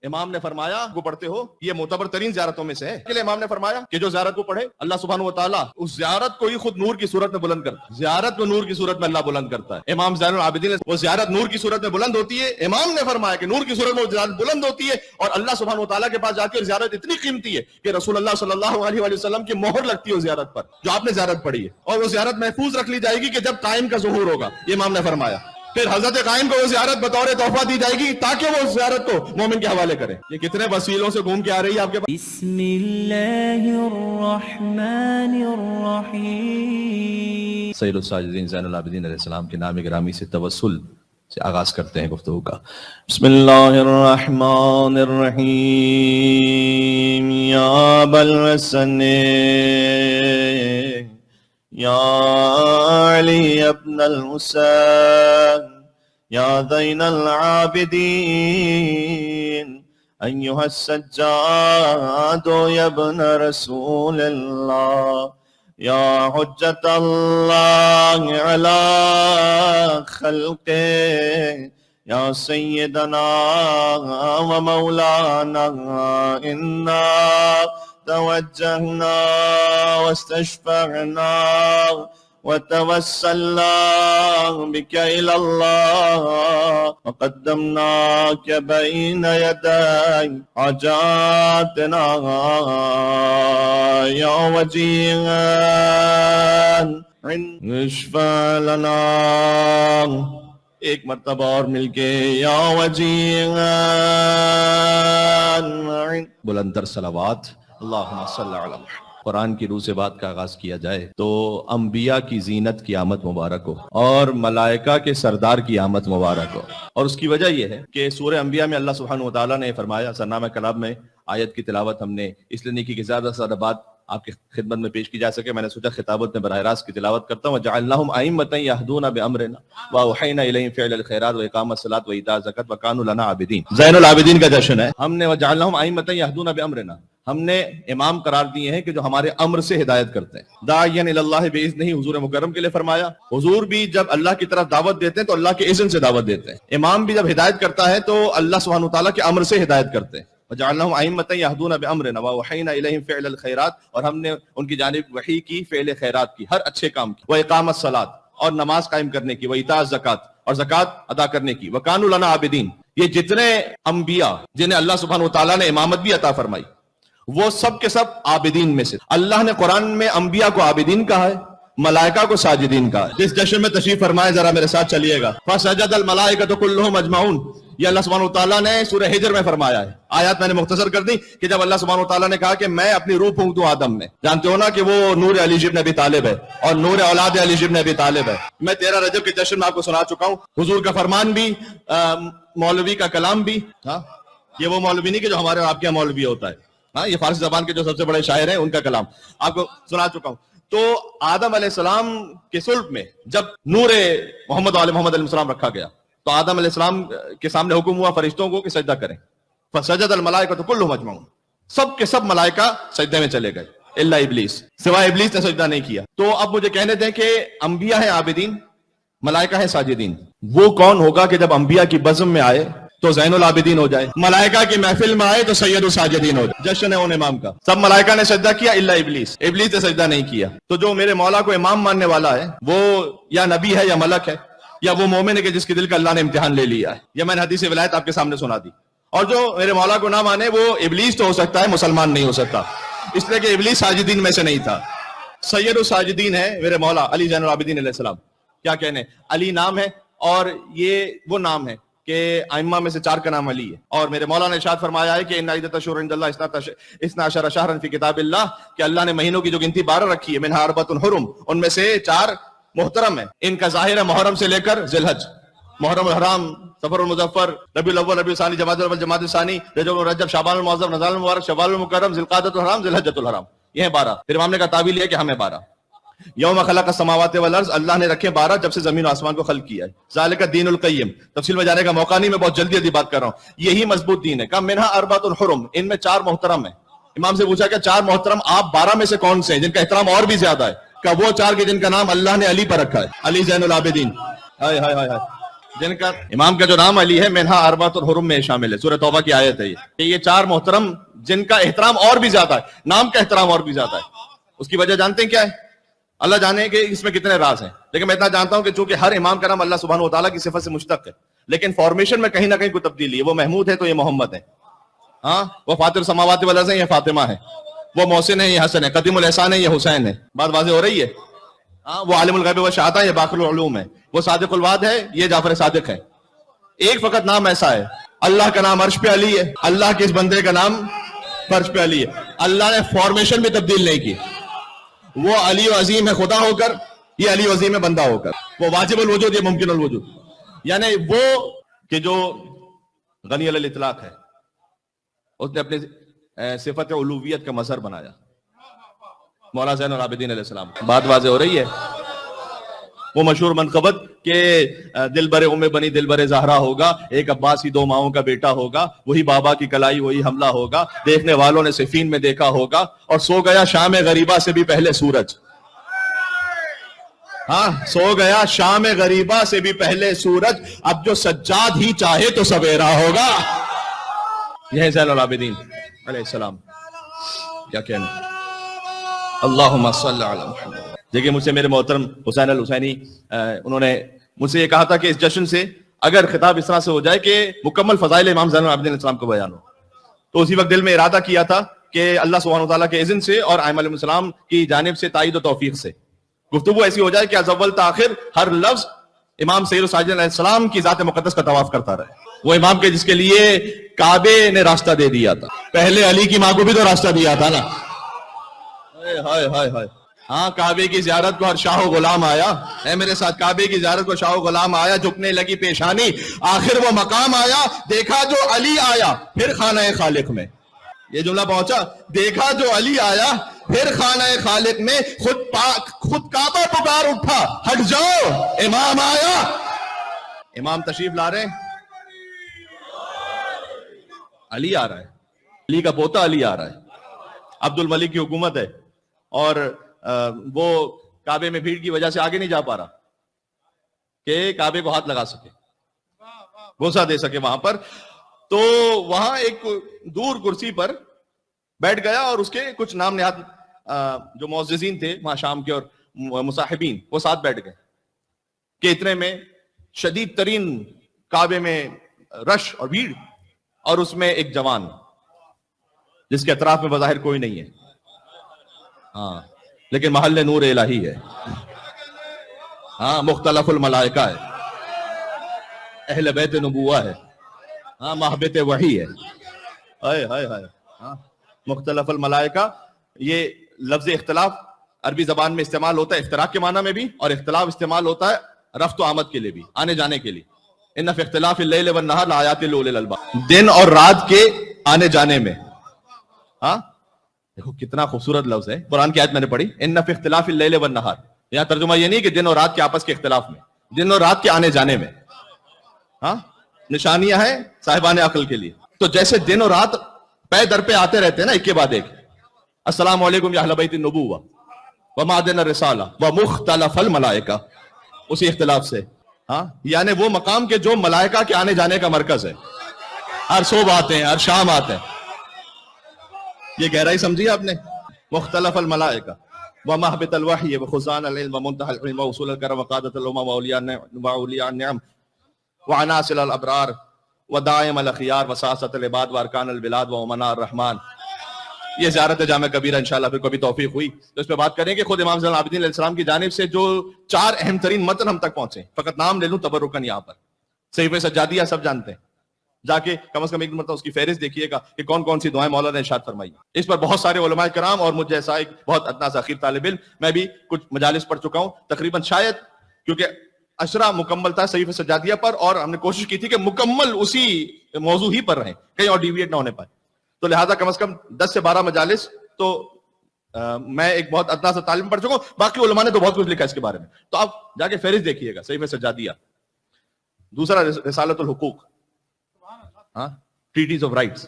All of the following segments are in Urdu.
امام نے فرمایا کو پڑھتے ہو یہ معتبر ترین زیارتوں میں سے ہے، کہ امام نے فرمایا کہ جو زیارت کو پڑھے اللہ سبحانہ و تعالیٰ اس زیارت کو ہی خود نور کی صورت میں بلند کرتا ہے، زیارت کو نور کی صورت میں اللہ بلند کرتا ہے۔ امام زین العابدین وہ زیارت نور کی صورت میں بلند ہوتی ہے، امام نے فرمایا کہ نور کی صورت میں وہ زیارت بلند ہوتی ہے، اور اللہ سبحانہ و تعالیٰ کے پاس جا کے زیارت اتنی قیمتی ہے کہ رسول اللہ صلی اللہ علیہ وآلہ وسلم کی مہر لگتی ہے اس زیارت پر جو آپ نے زیارت پڑھی ہے، اور وہ زیارت محفوظ رکھ لی جائے گی کہ جب قائم کا ظہور ہوگا، یہ امام نے فرمایا۔ پھر حضرت قائم کو وہ زیارت بطور تحفہ دی جائے گی تاکہ وہ اس زیارت کو مومن کے حوالے کرے۔ یہ کتنے وسیلوں سے گھوم کے آ رہی ہے آپ کے پاس۔ بسم اللہ الرحمن الرحیم۔ سید الساجدین زین العابدین علیہ السلام کے نام گرامی سے توسل سے آغاز کرتے ہیں گفتگو کا۔ بسم اللہ الرحمن الرحیم۔ یا بلسن یا علی ابن الحسین یا زین العابدین ایہا السجاد یا ابن رسول اللہ یا حجت اللہ علی خلقہ یا سیدنا و مولانا انا توجہنا واستشفعنا وتوسلنا بك إلى الله وقدمناك بين يدي حاجاتنا يا وجيها اشفع لنا ایک مرتبہ اور مل کے یا وجیہا بلندر صلوات اللہم صلی علی محمد۔ قرآن کی روح سے بات کا آغاز کیا جائے تو انبیاء کی زینت کی آمد مبارک ہو اور ملائکہ کے سردار کی آمد مبارک ہو، اور اس کی وجہ یہ ہے کہ سورہ انبیاء میں اللہ سبحانہ وتعالیٰ نے فرمایا، سرنامہ کلام میں آیت کی تلاوت ہم نے اس لیے نہیں کی کہ زیادہ سے زیادہ بات آپ کی خدمت میں پیش کی جا سکے، میں نے سوچا خطابت میں براہ راست کی تلاوت کرتا ہوں۔ وَجَعَلْنَاهُمْ أَئِمَّةً يَهْدُونَ بِأَمْرِنَا وَأَوْحَيْنَا إِلَيْهِمْ فِعْلَ الْخَيْرَاتِ وَإِقَامَ الصَّلَاةِ وَإِيتَاءَ الزَّكَاةِ وَكَانُوا لَنَا عَابِدِينَ۔ زین العابدین کا جشن ہے، ہم نے وَجَعَلْنَاهُمْ أَئِمَّةً يَهْدُونَ بِأَمْرِنَا، ہم نے امام قرار دیے ہیں کہ جو ہمارے امر سے ہدایت کرتے ہیں۔ داعیاً الی اللہ بإذنہ، حضور مکرم کے لیے فرمایا، حضور بھی جب اللہ کی طرف دعوت دیتے ہیں تو اللہ کے اذن سے دعوت دیتے ہیں، امام بھی جب ہدایت کرتا ہے تو اللہ سبحانہ وتعالیٰ کے امر سے ہدایت کرتے ہیں۔ وَجَعَلْنَاهُمْ أَئِمَّةً يَهْدُونَ بِأَمْرِنَا وَأَوْحَيْنَا إِلَيْهِمْ فِعْلَ الْخَيْرَاتِ، اور ہم نے ان کی جانب وحی کی، فعل خیرات کی، ہر اچھے کام کی، وَإِقَامَ الصَّلَاةِ، اور نماز قائم کرنے کی، وَإِيتَاءَ الزَّكَاةِ، اور زکوٰۃ ادا کرنے کی، وَكَانُوا لَنَا عَابِدِينَ۔ یہ جتنے انبیاء جنہیں اللہ سبحانہ وتعالیٰ نے امامت بھی عطا فرمائی وہ سب کے سب عابدین میں سے۔ اللہ نے قرآن میں انبیاء کو عابدین کہا ہے، ملائکہ کو ساجدین کہا ہے۔ جس جشن میں تشریف فرمائے ذرا میرے ساتھ چلیے گا۔ فَسَجَدَ الْمَلَائِكَةُ كُلُّهُمْ أَجْمَعُونَ، یہ اللہ سبحانہ وتعالیٰ نے سورہ ہجر میں فرمایا ہے۔ آیات میں نے مختصر کر دی کہ جب اللہ سبحانہ وتعالیٰ نے کہا کہ میں اپنی روح پھونک دوں آدم میں، جانتے ہو نا کہ وہ نور علی ابن ابی طالب ہے اور نور اولاد علی ابن ابی طالب ہے۔ میں 13 رجب کے جشن میں آپ کو سنا چکا ہوں، حضور کا فرمان بھی، مولوی کا کلام بھی، ہاں یہ وہ مولوی نہیں کہ جو ہمارے آپ کے یہاں مولوی ہوتا ہے، ہاں یہ فارسی زبان کے جو سب سے بڑے شاعر ہیں ان کا کلام آپ کو سنا چکا ہوں۔ تو آدم علیہ السلام کے صلب میں جب نور محمد علیہ محمد علیہ السلام رکھا گیا تو آدم علیہ السلام کے سامنے حکم ہوا فرشتوں کو کہ سجدہ کریں، فسجد الملائکۃ کلھم اجمعون، سب کے سب ملائکہ سجدے میں چلے گئے الا ابلیس، سوائے ابلیس نے سجدہ نہیں کیا۔ تو اب مجھے کہنے دیں کہ انبیاء ہیں عابدین، ملائکہ ہیں ساجدین، وہ کون ہوگا کہ جب انبیاء کی بزم میں آئے تو زین العابدین ہو جائے، ملائکہ کی محفل میں آئے تو سید الساجدین ہو جائے؟ جشن ہے ان امام کا، سب ملائکہ نے سجدہ کیا الا ابلیس، ابلیس نے سجدہ نہیں کیا۔ تو جو میرے مولا کو امام ماننے والا ہے وہ یا نبی ہے یا ملک ہے یا وہ مومن ہے کہ جس کے دل کا اللہ نے امتحان لے لیا ہے۔ یہ میں نے حدیث ولایت آپ کے سامنے سنا دی۔ اور جو میرے مولا کو نہ مانے وہ ابلیس تو ہو سکتا ہے، مسلمان نہیں ہو سکتا، اس لیے کہ ابلیس ساجدین میں سے نہیں تھا۔ سید الساجدین ہے میرے مولا علی زین العابدین علیہ السلام، کیا کہنے، علی نام ہے، اور یہ وہ نام ہے کہ ائمہ میں سے 4 کا نام علی ہے۔ اور میرے مولا نے ارشاد فرمایا ہے کہ ان عدۃ الشہور عند اللہ 12 شہرا فی کتاب اللہ، کہ اللہ نے مہینوں کی جو گنتی 12 رکھی ہے، منہا اربعۃ حرم، ان میں سے 4 محترم ہیں۔ ان کا ظاہر ہے محرم سے لے کر ذی الحج، محرم الحرام، سفر المظفر، ربیع الاول، ربیع الثانی، جمادی الاول، جمادی الثانی، رجب الرجب، شعبان المعظم، رمضان المبارک، شوال المکرم، ذی القعدۃ الحرام، ذی الحجۃ الحرام، یہ ہیں 12۔ پھر امام نے کا تعویل ہے کہ ہمیں 12 یوم خلق السماوات والارض، اللہ نے رکھے 12 جب سے زمین و آسمان کو خلق کیا ہے۔ ذالک الدین القیم، تفصیل میں جانے کا موقع نہیں، میں بہت جلدی بات کر رہا ہوں، یہی مضبوط دین ہے۔ کہا منہا اربعۃ حرم، ان میں 4 محترم ہیں۔ امام سے پوچھا کہ 4 محترم آپ 12 میں سے کون سے ہیں جن کا احترام اور بھی زیادہ ہے؟ کہ وہ 4 کے جن کا نام اللہ نے علی پر رکھا ہے، علی زین العابدین۔ ہائے ہائے ہائے ہائے، جن کا امام کا جو نام علی ہے منہا اربعۃ الحرم میں شامل ہے، سورہ توبہ کی آیت ہے یہ 4 محترم جن کا احترام اور بھی زیادہ ہے، نام کا احترام اور بھی زیادہ ہے. اس کی وجہ جانتے ہیں کیا ہے؟ اللہ جانے کہ اس میں کتنے راز ہیں، لیکن میں اتنا جانتا ہوں کہ چونکہ ہر امام کا نام اللہ سبحانہ و تعالیٰ کی صفت سے مشتق ہے، لیکن فارمیشن میں کہیں نہ کہیں کوئی تبدیلی ہے. وہ محمود ہے تو یہ محمد ہے، ہاں وہ فاطر السماوات والارض ہیں، یہ فاطمہ ہے، وہ محسن ہے، یہ حسن ہے، قدیم الاحسان ہے، یہ حسین ہے. بات واضح ہو رہی ہے؟ ہاں وہ عالم الغیب و شہادہ ہے، یہ باقر العلوم ہے، وہ صادق الوعد ہے، یہ جعفر صادق ہے. ایک فقط نام ایسا ہے، اللہ کا نام عرش پہ علی ہے، اللہ کے اس بندے کا نام فرش پہ علی ہے. اللہ نے فارمیشن بھی تبدیل نہیں کی. وہ علی و عظیم ہے خدا ہو کر، یہ علی و عظیم ہے بندہ ہو کر. وہ واجب الوجود، یہ ممکن الوجود. یعنی وہ کہ جو غنی علی الاطلاق ہے، اس نے اپنی صفت علویت کا مظہر بنایا، مولا زین العابدین علیہ السلام. بات واضح ہو رہی ہے؟ وہ مشہور منقبت کہ دل برے ام بنی دل برے زہرا ہوگا، ایک عباسی 2 ماؤں کا بیٹا ہوگا، وہی بابا کی کلائی وہی حملہ ہوگا، دیکھنے والوں نے صفین میں دیکھا ہوگا، اور سو گیا شام غریبہ سے بھی پہلے سورج. ہاں سو گیا شام غریبہ سے بھی پہلے سورج، اب جو سجاد ہی چاہے تو سویرا ہوگا. یہ زین العابدین علیہ السلام. کیا کہنا؟ اللہم صلی علی محمد. دیکھیں مجھ سے میرے محترم حسین الحسینی انہوں نے مجھ سے یہ کہا تھا کہ اس جشن سے اگر خطاب اس طرح سے ہو جائے کہ مکمل فضائل امام زین العابدین علیہ السلام کو بیان ہو، تو اسی وقت دل میں ارادہ کیا تھا کہ اللہ سبحانہ وتعالیٰ کے اذن سے اور ائمہ علیہ السلام کی جانب سے تائید و توفیق سے گفتگو ایسی ہو جائے کہ از اول تا آخر ہر لفظ امام سید الساجدین علیہ السلام کی ذات مقدس کا طواف کرتا رہے. وہ امام کے جس کے لیے کعبے نے راستہ دے دیا تھا، پہلے علی کی ماں کو بھی تو راستہ دیا تھا نا. ہائے ہائے ہائے. ہاں کعبے کی زیارت کو ہر شاہ و غلام آیا ہے میرے ساتھ، کعبے کی زیارت کو شاہ و غلام آیا، جھکنے لگی پیشانی، آخر وہ مقام آیا، دیکھا جو علی آیا پھر خانہ خالق میں. یہ جملہ پہنچا، دیکھا جو علی آیا پھر خانہ خالق میں، خود کعبہ پکار اٹھا، ہٹ جاؤ امام آیا. امام تشریف لا رہے ہیں، علی آ رہا ہے، علی کا پوتا علی آ رہا ہے. عبد الملک کی حکومت ہے اور وہ کعبے میں بھیڑ کی وجہ سے آگے نہیں جا پا رہا کہ کعبے کو ہاتھ لگا سکے، بوسہ دے سکے وہاں پر. تو وہاں ایک دور کرسی پر بیٹھ گیا اور اس کے کچھ نام نہاد جو معززین تھے وہاں شام کے اور مصاحبین وہ ساتھ بیٹھ گئے کہ اتنے میں شدید ترین کعبے میں رش اور بھیڑ، اور اس میں ایک جوان جس کے اطراف میں بظاہر کوئی نہیں ہے، ہاں لیکن محل نور الہی ہے، ہاں مختلف الملائکہ ہے، اہل بیت نبوہ ہے، ہاں محبت وحی ہے. ہائے ہائے ہائے. ہاں مختلف الملائکہ، یہ لفظ اختلاف عربی زبان میں استعمال ہوتا ہے افتراق کے معنی میں بھی، اور اختلاف استعمال ہوتا ہے رفت و آمد کے لیے بھی، آنے جانے کے لیے. ان فی اختلاف اللیل والنہار لآیات لأولی الالباب، دن اور رات کے آنے جانے میں. ہاں دیکھو کتنا خوبصورت لفظ ہے، قرآن کی آیت میں نے پڑھی، ان فی اختلاف اللیل والنہار. یہاں ترجمہ یہ نہیں کہ دن اور رات کے آپس کے اختلاف میں، دن اور رات کے آنے جانے میں. ہاں نشانیاں ہیں صاحبان عقل کے لیے. تو جیسے دن اور رات پے در پہ آتے رہتے ہیں نا ایک کے بعد ایک، السلام علیکم یا اہل بیت النبوہ ومعدن الرسالہ ومختلف الملائکہ، اسی اختلاف سے. ہاں یعنی وہ مقام کے جو ملائکہ کے آنے جانے کا مرکز ہے، ہر صبح آتے ہیں، ہر شام آتے ہیں. یہ گہرائی سمجھی آپ نے؟ مختلف الملائکہ ومحبت الوحی وخزان العلم ومنتهى العلم ووصول الكرم وقادة الامم واولیاء النعم وعناصل الابرار ودائم الاخیار وساسة العباد وارکان البلاد وامناء الرحمن. یہ زیارت جامع کبیرہ انشاءاللہ پھر کبھی توفیق ہوئی تو اس پہ بات کریں کہ خود امام زین العابدین علیہ السلام کی جانب سے جو 4 اہم ترین متن ہم تک پہنچے، فقط نام لے لوں تبرکن یہاں پر. صحیفہ سجادیہ سب جانتے ہیں، جا کے کم از کم ایک مرتبہ اس کی فہرست دیکھیے گا کہ کون کون سی دعائیں مولا نے ارشاد فرمائی. اس پر بہت سارے علماء کرام اور مجھ جیسا ایک بہت ادنا سا اخیر طالب علم، میں بھی کچھ مجالس پڑھ چکا ہوں تقریباً، شاید کیونکہ اشرا مکمل تھا صحیفہ سجادیہ پر، اور ہم نے کوشش کی تھی کہ مکمل اسی موضوع ہی پر رہیں، کہیں اور ڈیویٹ نہ ہونے پائے. تو لہٰذا کم از کم 10 سے 12 مجالس تو میں ایک بہت ادنا سا طالب پڑھ چکا ہوں. باقی علماء نے تو بہت کچھ لکھا اس کے بارے میں، تو آپ جا کے فہرست دیکھیے گا صحیفہ سجادیہ. دوسرا رسالۃ الحقوق، ہاں ٹریٹیز آف رائٹس،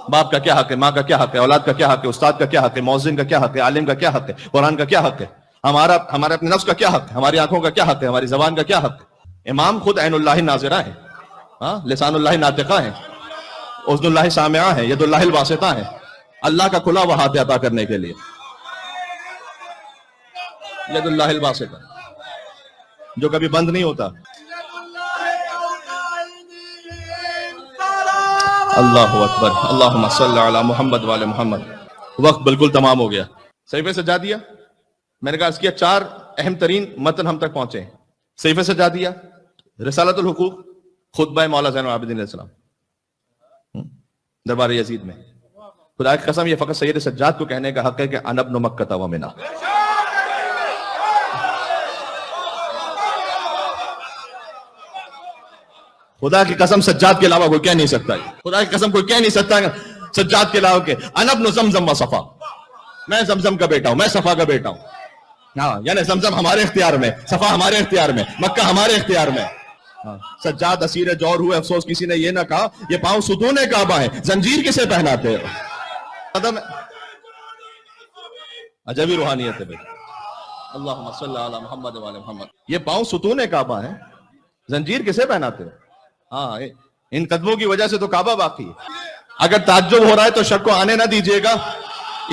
باپ کا کیا حق ہے، ماں کا کیا حق ہے، اولاد کا کیا حق ہے، استاد کا کیا حق ہے، مؤذن کا کیا حق ہے، عالم کا کیا حق ہے، قرآن کا کیا حق ہے، ہمارے اپنے نفس کا کیا حق ہے، ہماری آنکھوں کا کیا حق ہے، ہماری زبان کا کیا حق ہے. امام خود عین اللہ ناظرہ ہے، ہاں، لسان اللہ ناطقہ ہے، اذن اللہ سامعہ ہے، ید اللہ الباسطہ ہے، اللہ کا کھلا ہوا ہاتھ عطا کرنے کے لیے، ید اللہ الباسطہ جو کبھی بند نہیں ہوتا۔ اللہ اکبر، اللہم صلی علی محمد وعلی محمد۔ وقت بالکل تمام ہو گیا۔ صحیفے سجادیہ میں نے کہا اس کیا 4 اہم ترین متن ہم تک پہنچے ہیں۔ صحیفے سجادیہ، رسالۃ الحقوق، خطبہ مولا زین العابدین علیہ السلام دربار یزید میں۔ خدا کی قسم یہ فقط سید سجاد کو کہنے کا حق ہے کہ انا ابن مکہ و منا۔ خدا کی قسم سجاد کے علاوہ کوئی کہہ نہیں سکتا، خدا کی قسم کوئی کہہ نہیں سکتا سجاد کے علاوہ کہ انا ابن زمزم و صفا، میں زمزم کا بیٹا ہوں، میں صفا کا بیٹا ہوں۔ ہاں، یعنی زمزم ہمارے اختیار میں، صفا ہمارے اختیار میں، مکہ ہمارے اختیار میں۔ سجاد اسیر جور ہوئے، افسوس کسی نے یہ نہ کہا یہ پاؤں ستون کعبہ ہے، زنجیر کسے پہناتے ہو؟ عجبی روحانیت ہے بھائی۔ اللہم صلی علی محمد وعلی محمد۔ یہ پاؤں ستون کعبہ ہے، زنجیر کسے پہناتے ہو؟ ہاں، ان قدموں کی وجہ سے تو کعبہ باقی ہے۔ اگر تعجب ہو رہا ہے تو شک کو آنے نہ دیجیے گا،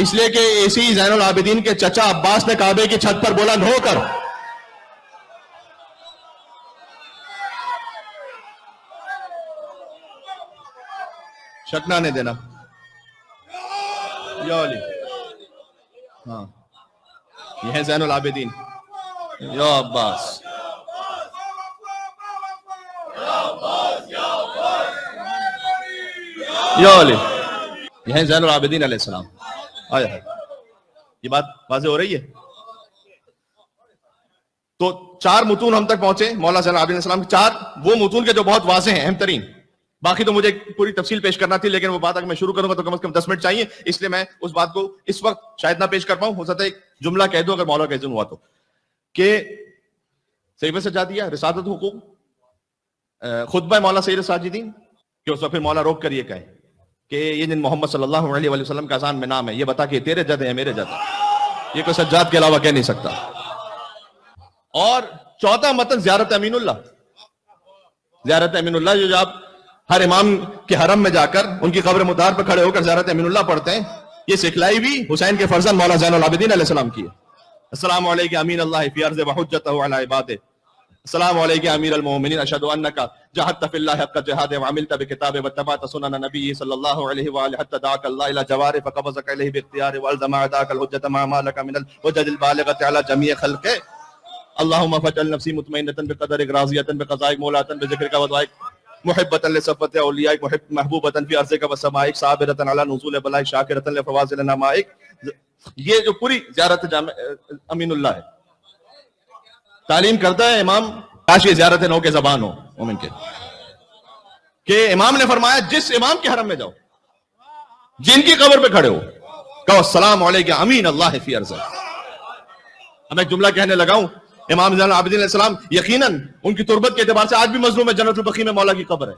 اس لیے کہ اسی زین العابدین کے چچا عباس نے کعبے کی چھت پر بلند ہو کر شک نہ آنے دینا۔ یا علی، ہاں، یہ ہے زین العابدین، یا عباس۔ یا علی، یہ ہے زین العابدین علیہ السلام۔ آیا ہے، یہ بات واضح ہو رہی ہے؟ تو 4 متون ہم تک پہنچے مولا زین العابدین علیہ السلام، 4 وہ متون کے جو بہت واضح ہیں، اہم ترین۔ باقی تو مجھے پوری تفصیل پیش کرنا تھی، لیکن وہ بات اگر میں شروع کروں گا تو کم از کم 10 منٹ چاہیے، اس لیے میں اس بات کو اس وقت شاید نہ پیش کر پاؤں۔ ہو سکتا ہے ایک جملہ کہہ دوں اگر مولا کا اذن ہوا تو، کہ صحیفہ سجادیہ، رسالۃ الحقوق، خطبہ مولا سید الساجدین، کہ اس وقت پھر مولا روک کر یہ کہے کہ یہ جن محمد صلی اللہ علیہ وآلہ وسلم کا اذان میں نام ہے، یہ بتا کہ تیرے جد ہے میرے جد ہے، یہ کوئی سجاد کے علاوہ کہہ نہیں سکتا۔ اور چوتھا متن زیارت امین اللہ، زیارت امین اللہ جو آپ ہر امام کے حرم میں جا کر ان کی قبر مطہر پر کھڑے ہو کر زیارت امین اللہ پڑھتے ہیں، یہ سکھلائی بھی حسین کے فرزند مولا زین العابدین علیہ السلام کی ہے۔ السلام علیک امین اللہ فی ارض وحجتہ علی عبادہ، السلام علیک امیر المومنین، اشہد انک جاہدت فی اللہ حق جہاد وعملت بکتاب واتبعت سنن نبی صلی اللہ علیہ وآلہ حتی دعاک اللہ الی جوار فقبضک الیہ باختیار والزم اعداک الحجت مع ما لک من الحجج البالغۃ علی جمیع خلقہ، اللہم فاجعل نفسی مطمئنۃ بقدرک راضیۃ بقضائک مولاۃ بذکرک ودعائک محبۃ لصفوۃ اولیائک محبوبۃ فی ارضک وسمائک صابرۃ علی نزول بلائک شاکرۃ لفواضل نعمائک۔ یہ جو پوری زیارت امین اللہ ہے، تعلیم کرتا ہے امام، کاش یہ زیارت نو کے زبان ہو مومن کے، کہ امام نے فرمایا جس امام کے حرم میں جاؤ، جن کی قبر پہ کھڑے ہو، کہو السلام علیک امین اللہ فی ارضک۔ اب میں جملہ کہنے لگا ہوں، امام زین العابدین علیہ السلام یقیناً ان کی تربت کے اعتبار سے آج بھی مظلوم ہے، جنت البقیع میں مولا کی قبر ہے،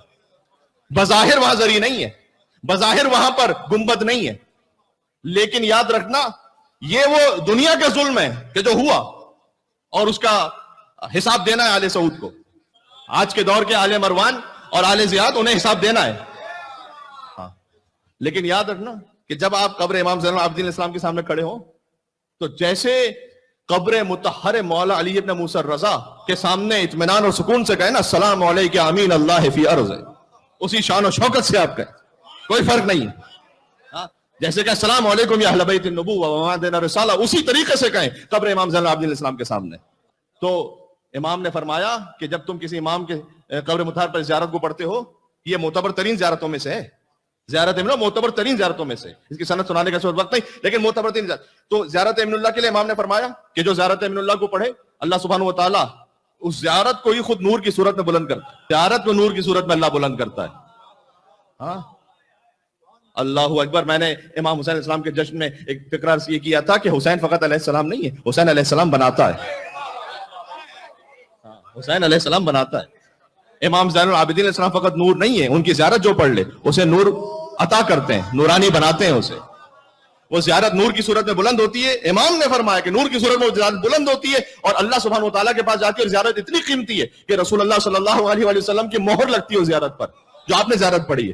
بظاہر وہاں زری نہیں ہے، بظاہر وہاں پر گنبد نہیں ہے، لیکن یاد رکھنا یہ وہ دنیا کا ظلم ہے کہ جو ہوا، اور اس کا حساب دینا ہے آل سعود کو۔ آج کے دور کے آل مروان اور آل زیاد انہیں حساب دینا ہے، ہاں، لیکن یاد رکھنا کہ جب آپ قبر امام زین العابدین علیہ السلام کے سامنے کھڑے ہوں تو جیسے قبر مطہر مولا علی ابن موسیٰ الرضا کے سامنے اطمینان اور سکون سے کہیں نا السلام علیک امین اللہ فی ارض، اسی شان و شوکت سے آپ کہیں، کوئی فرق نہیں ہے۔ جیسے کہ السلام علیکم یا اہل بیت النبوہ ومعادن الرسالہ، اسی طریقے سے کہیں قبر امام زین العابدین علیہ السلام کے سامنے۔ تو امام نے فرمایا کہ جب تم کسی امام کے قبر مطہر پر زیارت کو پڑھتے ہو، یہ معتبر ترین زیارتوں میں سے ہے، زیارت امین اللہ معتبر ترین زیارتوں میں سے، اس کی سند سنانے کا وقت نہیں، لیکن معتبر ترین زیارت۔ تو زیارت امین اللہ کے لیے امام نے فرمایا کہ جو زیارت امین اللہ کو پڑھے، اللہ سبحانہ و تعالیٰ اس زیارت کو ہی خود نور کی صورت میں بلند کرتا ہے، زیارت کو نور کی صورت میں اللہ بلند کرتا ہے۔ ہاں، اللہ اکبر۔ میں نے امام حسین علیہ السلام کے جشن میں ایک فقرہ یہ کیا تھا کہ حسین فقط علیہ السلام نہیں ہے، حسین علیہ السلام بناتا ہے، حسین علیہ السلام بناتا ہے۔ امام زین العابدین علیہ السلام فقط نور نہیں ہے، ان کی زیارت جو پڑھ لے اسے نور عطا کرتے ہیں، نورانی بناتے ہیں اسے۔ وہ زیارت نور کی صورت میں بلند ہوتی ہے. امام نے فرمایا کہ نور کی صورت میں وہ زیارت بلند ہوتی ہے اور اللہ سبحانہ و تعالیٰ کے پاس جاتی ہے اور زیارت اتنی قیمتی ہے کہ رسول اللہ صلی اللہ علیہ وآلہ وسلم کی مہر لگتی ہے زیارت پر جو آپ نے زیارت پڑھی ہے,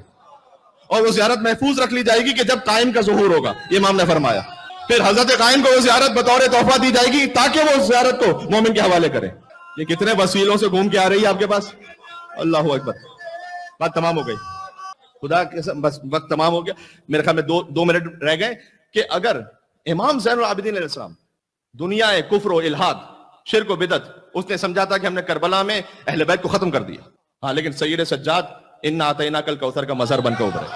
اور وہ زیارت محفوظ رکھ لی جائے گی کہ جب قائم کا ظہور ہوگا. امام نے فرمایا پھر حضرت قائم کو وہ زیارت بطور تحفہ دی جائے گی تاکہ وہ زیارت کو مومن کے حوالے کرے. یہ کتنے وسیلوں سے گھوم کے آ رہی ہے آپ کے پاس. اللہ اکبر. بات تمام ہو گئی, خدا کے بس وقت تمام ہو گیا. میرے خیال میں دو منٹ رہ گئے کہ اگر امام زین العابدین علیہ السلام دنیا کفر و الحاد شرک و بدعت اس نے سمجھا تھا کہ ہم نے کربلا میں اہل بیت کو ختم کر دیا, ہاں, لیکن سید سجاد انا اعطیناک الکوثر کا مظہر بن کر ابھرے.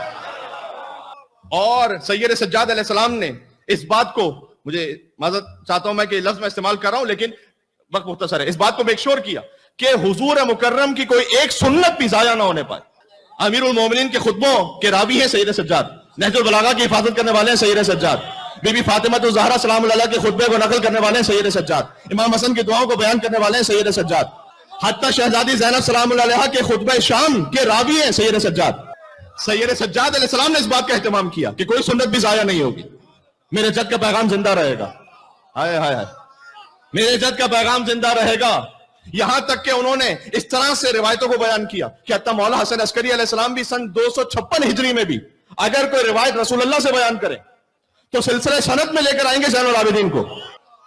اور سید سجاد علیہ السلام نے اس بات کو, مجھے معذرت چاہتا ہوں میں کہ لفظ میں استعمال کر رہا ہوں لیکن وقت مختصر ہے, اس بات کو میک شور کیا کہ حضور مکرم کی کوئی ایک سنت بھی ضائع نہ ہونے پائے. امیر المومنین کے خطبوں کے راوی ہیں سید سجاد, نہج البلاغہ کی حفاظت کرنے والے ہیں سید سجاد, بی بی فاطمہ الزہرا سلام اللہ علیہ کے خطبے کو نقل کرنے والے ہیں سید سجاد, امام حسن کی دعاؤں کو بیان کرنے والے ہیں سید سجاد, حتی شہزادی زینب سلام اللہ علیہ کے خطبہ شام کے راوی ہیں سید سجاد. سید سجاد علیہ السلام نے اس بات کا اہتمام کیا کہ کوئی سنت بھی ضائع نہیں ہوگی, میرے جد کا پیغام زندہ رہے گا. ہائے ہائے ہائے, میرے جد کا پیغام زندہ رہے گا. یہاں تک کہ انہوں نے اس طرح سے روایتوں کو بیان کیا کہ حتی مولا حسن عسکری علیہ السلام بھی سن 256 ہجری میں بھی اگر کوئی روایت رسول اللہ سے بیان کرے تو سلسلہ سند میں لے کر آئیں گے زین العابدین کو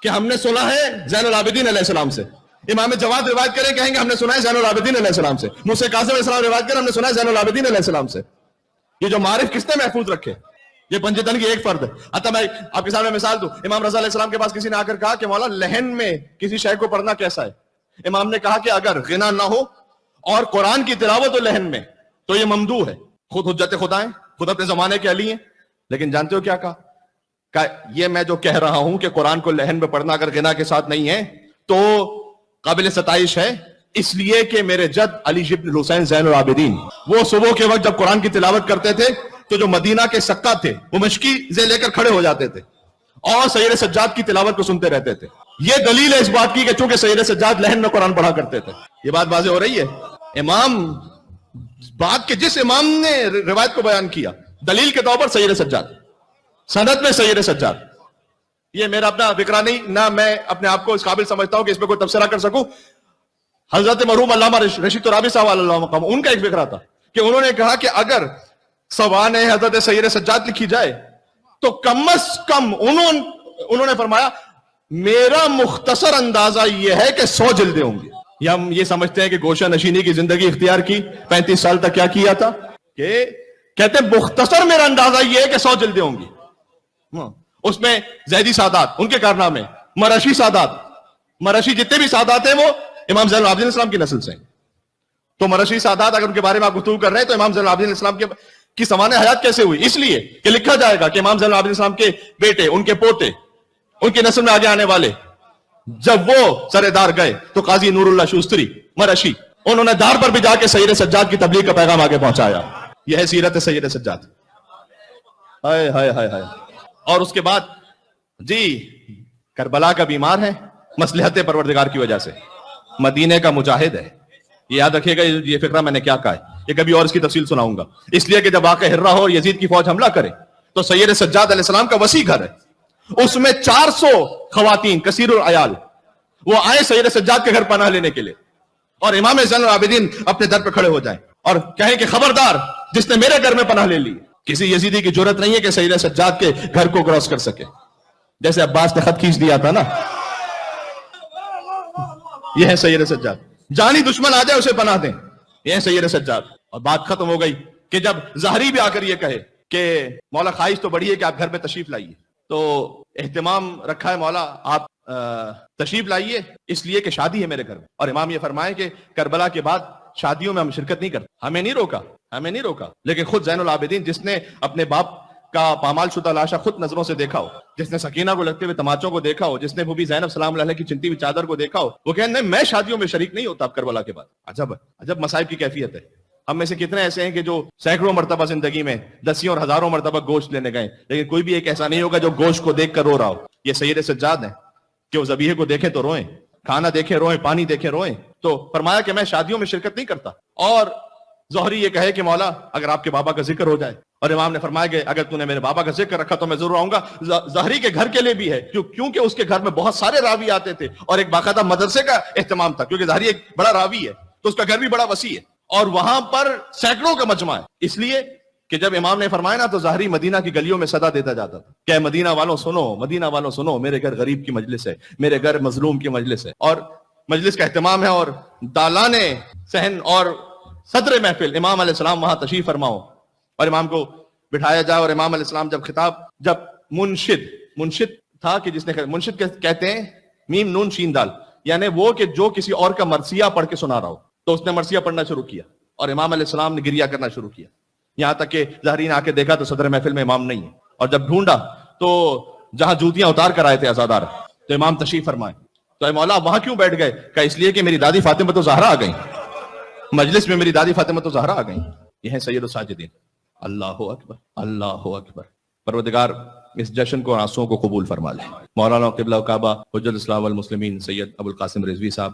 کہ ہم نے سنا ہے زین العابدین علیہ السلام سے. امام جواد روایت کریں کہیں گے ہم نے سنا ہے زین العابدین علیہ السلام سے. موسیٰ کاظم علیہ السلام روایت کریں ہم نے سنا ہے زین العابدین علیہ السلام سے. یہ جو معارف کس نے محفوظ رکھے, یہ پنجتن کی ایک فرد ہے. حتی میں آپ کے سامنے مثال دوں, امام رضا علیہ السلام کے پاس کسی نے آ کر کہا کہ مولا لہن میں کسی شے کو پڑھنا کیسا ہے. امام نے کہا کہ اگر غنا نہ ہو اور قرآن کی تلاوت و لہن میں تو یہ ممدوح ہے. خود حجت خدا ہیں, خود اپنے زمانے کے علی ہیں, لیکن جانتے ہو کیا کہا یہ میں جو کہہ رہا ہوں کہ قرآن کو لہن میں پڑھنا اگر غنا کے ساتھ نہیں ہے تو قابل ستائش ہے, اس لیے کہ میرے جد علی بن حسین زین العابدین وہ صبح کے وقت جب قرآن کی تلاوت کرتے تھے تو جو مدینہ کے سکہ تھے وہ مشکی سے لے کر کھڑے ہو جاتے تھے اور سید سجاد کی تلاوت کو سنتے رہتے تھے. یہ دلیل ہے اس بات کی کہ چونکہ سید سجاد لہن میں قرآن پڑھا کرتے تھے. یہ بات واضح ہو رہی ہے. امام بات کے جس امام نے روایت کو بیان کیا دلیل کے طور پر سید سجاد, سند میں سید سجاد. یہ میرا اپنا فکرہ نہیں, نہ میں اپنے آپ کو اس قابل سمجھتا ہوں کہ اس پہ کوئی تبصرہ کر سکوں. حضرت مرحوم علامہ رشید ترابی صاحب اللہ مقام ان کا ایک فکرہ تھا کہ انہوں نے کہا کہ اگر سوانح حضرت سید سجاد لکھی جائے تو کم از کم انہوں نے فرمایا میرا مختصر اندازہ یہ ہے کہ 100 جلدیں ہوں گی. یا ہم یہ سمجھتے ہیں کہ گوشہ نشینی کی زندگی اختیار کی 35 سال تک کیا کیا تھا کہ کہتے مختصر میرا اندازہ یہ ہے کہ 100 جلدیں ہوں گی. اس میں زیدی سادات ان کے کارنامے, مرشی سادات, مرشی جتنے بھی سادات ہیں وہ امام زین العابدین السلام کی نسل سے ہیں. تو مرشی سادات اگر ان کے بارے میں آپ گفتگو کر رہے ہیں تو امام زین العابدین السلام کی سوانح حیات کیسے ہوئی؟ اس لیے کہ لکھا جائے گا کہ امام زین العابدین السلام کے بیٹے, ان کے پوتے, ان کی نسل میں آگے آنے والے جب وہ سرے دار گئے تو قاضی نور اللہ شوستری مرشی انہوں نے دار پر بھی جا کے سید سجاد کی تبلیغ کا پیغام آگے پہنچایا. یہ ہے سیرت سید سجاد. ہائے ہائے ہائے ہائے. اور اس کے بعد جی کربلا کا بیمار ہے مصلحت پروردگار کی وجہ سے, مدینے کا مجاہد ہے. یہ یاد رکھیے گا, یہ فکرہ میں نے کیا کہا ہے, یہ کبھی اور اس کی تفصیل سناؤں گا. اس لیے کہ جب واقعہ ہرہ ہو اور یزید کی فوج حملہ کرے تو سید سجاد علیہ السلام کا وسیع گھر ہے, اس میں 400 خواتین کثیر العیال وہ آئے سید سجاد کے گھر پناہ لینے کے لیے, اور امام زین العابدین اپنے در پہ کھڑے ہو جائیں اور کہیں کہ خبردار جس نے میرے گھر میں پناہ لے لی, کسی یزیدی کی جرت نہیں ہے کہ سید سجاد کے گھر کو کراس کر سکے. جیسے عباس نے خط کھینچ دیا تھا نا, یہ ہے سید سجاد. جانی دشمن آ جائے اسے پناہ دیں, یہ ہے سید سجاد. اور بات ختم ہو گئی کہ جب زہری بھی آ کر یہ کہے کہ مولا خواہش تو بڑی ہے کہ آپ گھر پہ تشریف لائیے, تو اہتمام رکھا ہے مولا آپ تشریف لائیے اس لیے کہ شادی ہے میرے گھر میں. اور امام یہ فرمائے کہ کربلا کے بعد شادیوں میں ہم شرکت نہیں کرتے, ہمیں نہیں روکا, لیکن خود زین العابدین جس نے اپنے باپ کا پامال شدہ لاشا خود نظروں سے دیکھا ہو, جس نے سکینہ کو لگتے ہوئے تماچوں کو دیکھا ہو, جس نے بھوبی زینب سلام اللہ علیہ کی چنتی ہوئی چادر کو دیکھا ہو, وہ کہنے میں شادیوں میں شریک نہیں ہوتا اب کربلا کے بعد. عجب مصائب کی کیفیت ہے. ہم میں سے کتنے ایسے ہیں کہ جو سینکڑوں مرتبہ زندگی میں دسیوں اور ہزاروں مرتبہ گوشت لینے گئے, لیکن کوئی بھی ایک ایسا نہیں ہوگا جو گوشت کو دیکھ کر رو رہا ہو. یہ سید سجاد ہیں کہ وہ ذبیحے کو دیکھیں تو روئیں, کھانا دیکھیں روئیں, پانی دیکھیں روئیں. تو فرمایا کہ میں شادیوں میں شرکت نہیں کرتا. اور زہری یہ کہے کہ مولا اگر آپ کے بابا کا ذکر ہو جائے اور امام نے فرمایا کہ اگر تو نے میرے بابا کا ذکر رکھا تو میں ضرور آؤں گا. زہری کے گھر کے لیے بھی ہے کیونکہ اس کے گھر میں بہت سارے راوی آتے تھے اور ایک باقاعدہ مدرسے کا اہتمام تھا, کیونکہ زہری ایک بڑا راوی ہے تو اس کا گھر بھی بڑا وسیع ہے اور وہاں پر سینکڑوں کا مجمع ہے. اس لیے کہ جب امام نے فرمایا نا تو زہری مدینہ کی گلیوں میں صدا دیتا جاتا تھا کہ مدینہ والوں سنو, مدینہ والوں سنو, میرے گھر غریب کی مجلس ہے, میرے گھر مظلوم کی مجلس ہے. اور مجلس کا اہتمام ہے اور دالان صحن اور صدر محفل امام علیہ السلام وہاں تشریف فرماؤ اور امام کو بٹھایا جائے. اور امام علیہ السلام جب منشد تھا کہ جس نے منشد کہتے ہیں میم نون شین دال, یعنی وہ کہ جو کسی اور کا مرثیہ پڑھ کے سنا رہا ہو, تو اس نے مرثیہ پڑھنا شروع کیا اور امام علیہ السلام نے گریہ کرنا شروع کیا. یہاں تک کہ زہری نے آ کے دیکھا تو صدر محفل میں امام نہیں ہے, اور جب ڈھونڈا تو جہاں جوتیاں اتار کر آئے تھے عزادار تو امام تشریف فرمائے. تو اے مولا وہاں کیوں بیٹھ گئے؟ کہ اس لیے کہ میری دادی فاطمہ تو زہرا آ گئی, مجلس میں میری دادی فاطمہ تو زہرا آ گئی. یہ ہے سید الساجدین. اللہ اکبر, اللہ اکبر. پروردگار اس جشن کو اور آنسوؤں کو قبول فرما لے. مولانا قبلہ کعبہ حجت الاسلام والمسلمین سید ابو القاسم رضوی صاحب,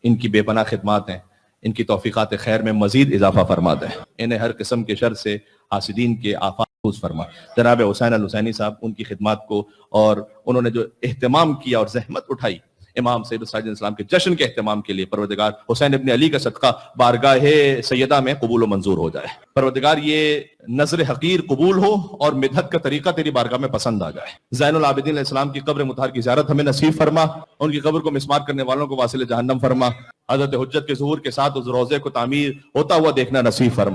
ان کی بے پناہ خدمات ہیں, ان کی توفیقات خیر میں مزید اضافہ فرما دے, انہیں ہر قسم کے شر سے حاسدین کے آفات محفوظ فرما. جناب حسین الحسینی صاحب, ان کی خدمات کو اور انہوں نے جو اہتمام کیا اور زحمت اٹھائی امام سید الساجدین اسلام کے جشن کے اہتمام کے لیے, پروردگار حسین ابن علی کا صدقہ بارگاہ سیدہ میں قبول و منظور ہو جائے. پروردگار یہ نظر حقیر قبول ہو اور مدحت کا طریقہ تیری بارگاہ میں پسند آ جائے. زین العابدین علیہ السلام کی قبر مطہر کی زیارت ہمیں نصیب فرما, ان کی قبر کو مسمار کرنے والوں کو واصل جہنم فرما. حضرت حجت کے ظہور کے ساتھ اس روضے کو تعمیر ہوتا ہوا دیکھنا نصیب فرما.